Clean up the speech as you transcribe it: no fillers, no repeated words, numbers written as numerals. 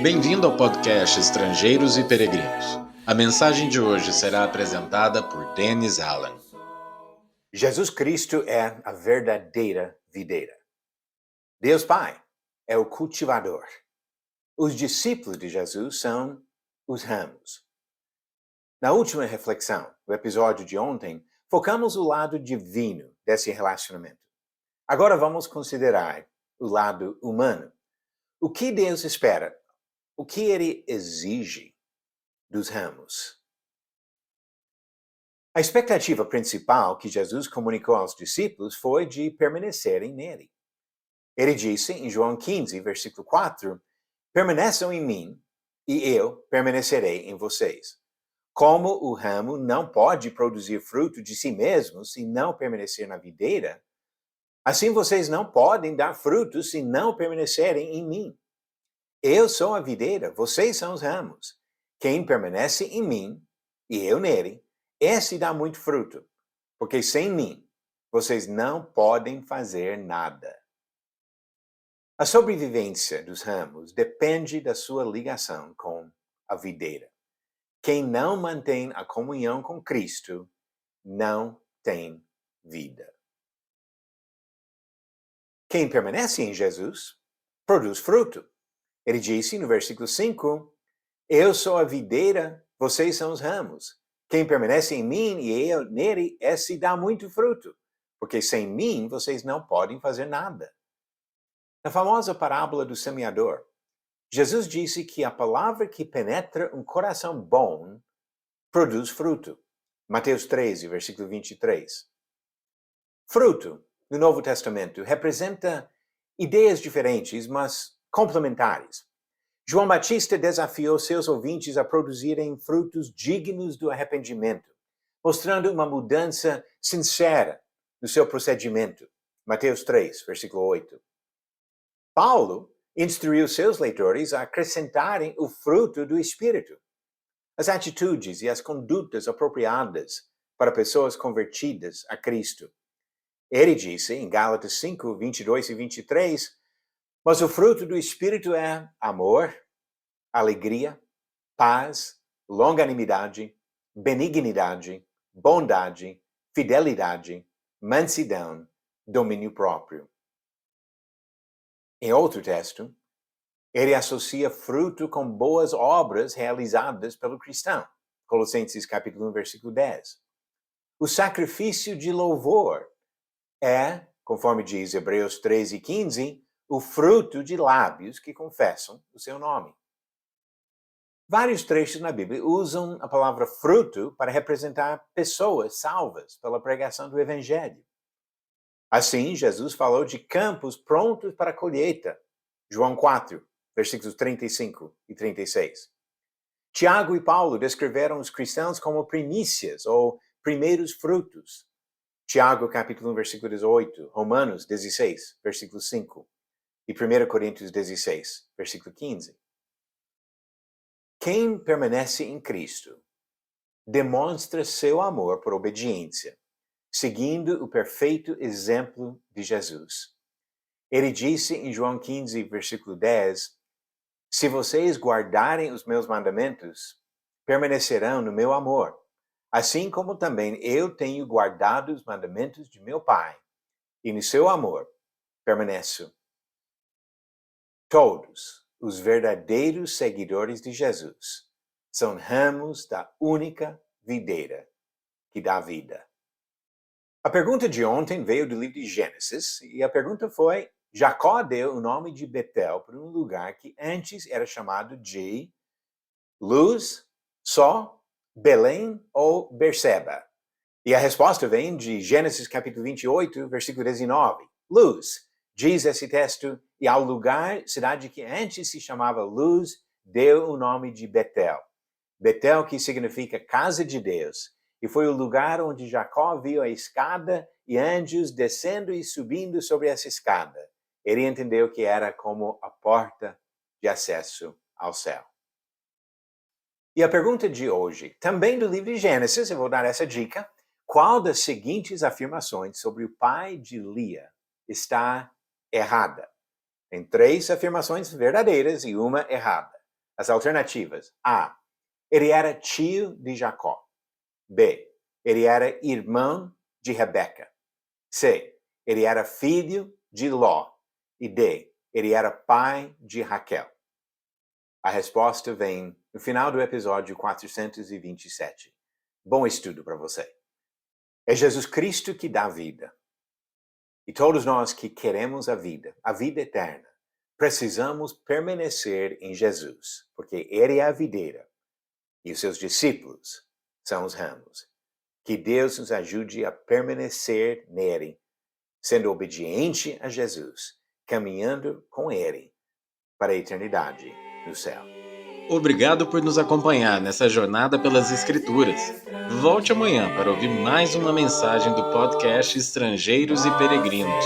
Bem-vindo ao podcast Estrangeiros e Peregrinos. A mensagem de hoje será apresentada por Dennis Allen. Jesus Cristo é a verdadeira videira. Deus Pai é o cultivador. Os discípulos de Jesus são os ramos. Na última reflexão, do episódio de ontem, focamos o lado divino desse relacionamento. Agora vamos considerar o lado humano. O que Deus espera? O que Ele exige dos ramos? A expectativa principal que Jesus comunicou aos discípulos foi de permanecerem nele. Ele disse em João 15, versículo 4, permaneçam em mim e eu permanecerei em vocês. Como o ramo não pode produzir fruto de si mesmo se não permanecer na videira, assim vocês não podem dar fruto se não permanecerem em mim. Eu sou a videira, vocês são os ramos. Quem permanece em mim e eu nele, esse dá muito fruto, porque sem mim vocês não podem fazer nada. A sobrevivência dos ramos depende da sua ligação com a videira. Quem não mantém a comunhão com Cristo não tem vida. Quem permanece em Jesus produz fruto. Ele disse no versículo 5, eu sou a videira, vocês são os ramos. Quem permanece em mim e eu nele, esse dá muito fruto, porque sem mim vocês não podem fazer nada. Na famosa parábola do semeador, Jesus disse que a palavra que penetra um coração bom produz fruto. Mateus 13, versículo 23. Fruto, no Novo Testamento, representa ideias diferentes, mas complementares. João Batista desafiou seus ouvintes a produzirem frutos dignos do arrependimento, mostrando uma mudança sincera no seu procedimento. Mateus 3, versículo 8. Paulo instruiu seus leitores a acrescentarem o fruto do Espírito, as atitudes e as condutas apropriadas para pessoas convertidas a Cristo. Ele disse em Gálatas 5, 22 e 23, mas o fruto do Espírito é amor, alegria, paz, longanimidade, benignidade, bondade, fidelidade, mansidão, domínio próprio. Em outro texto, ele associa fruto com boas obras realizadas pelo cristão. Colossenses capítulo 1, versículo 10. O sacrifício de louvor é, conforme diz Hebreus 13, 15, o fruto de lábios que confessam o seu nome. Vários trechos na Bíblia usam a palavra fruto para representar pessoas salvas pela pregação do Evangelho. Assim, Jesus falou de campos prontos para a colheita. João 4, versículos 35 e 36. Tiago e Paulo descreveram os cristãos como primícias ou primeiros frutos. Tiago, capítulo 1, versículo 18. Romanos 16, versículo 5. E 1 Coríntios 16, versículo 15. Quem permanece em Cristo demonstra seu amor por obediência, seguindo o perfeito exemplo de Jesus. Ele disse em João 15, versículo 10, se vocês guardarem os meus mandamentos, permanecerão no meu amor, assim como também eu tenho guardado os mandamentos de meu Pai, e no seu amor permaneço. Todos os verdadeiros seguidores de Jesus são ramos da única videira que dá vida. A pergunta de ontem veio do livro de Gênesis, e a pergunta foi, Jacó deu o nome de Betel para um lugar que antes era chamado de Luz, Sol, Belém ou Berseba. E a resposta vem de Gênesis capítulo 28, versículo 19. Luz, diz esse texto, e ao lugar, cidade que antes se chamava Luz, deu o nome de Betel. Betel, que significa casa de Deus. E foi o lugar onde Jacó viu a escada e anjos descendo e subindo sobre essa escada. Ele entendeu que era como a porta de acesso ao céu. E a pergunta de hoje, também do livro de Gênesis, eu vou dar essa dica. Qual das seguintes afirmações sobre o pai de Lia está errada? Tem 3 afirmações verdadeiras e uma errada. As alternativas. A. Ele era tio de Jacó. B. Ele era irmão de Rebeca. C. Ele era filho de Ló. E D. Ele era pai de Raquel. A resposta vem no final do episódio 427. Bom estudo para você. É Jesus Cristo que dá vida. E todos nós que queremos a vida eterna, precisamos permanecer em Jesus, porque Ele é a videira e os seus discípulos são os ramos. Que Deus nos ajude a permanecer nele, sendo obediente a Jesus, caminhando com Ele para a eternidade no céu. Obrigado por nos acompanhar nessa jornada pelas Escrituras. Volte amanhã para ouvir mais uma mensagem do podcast Estrangeiros e Peregrinos.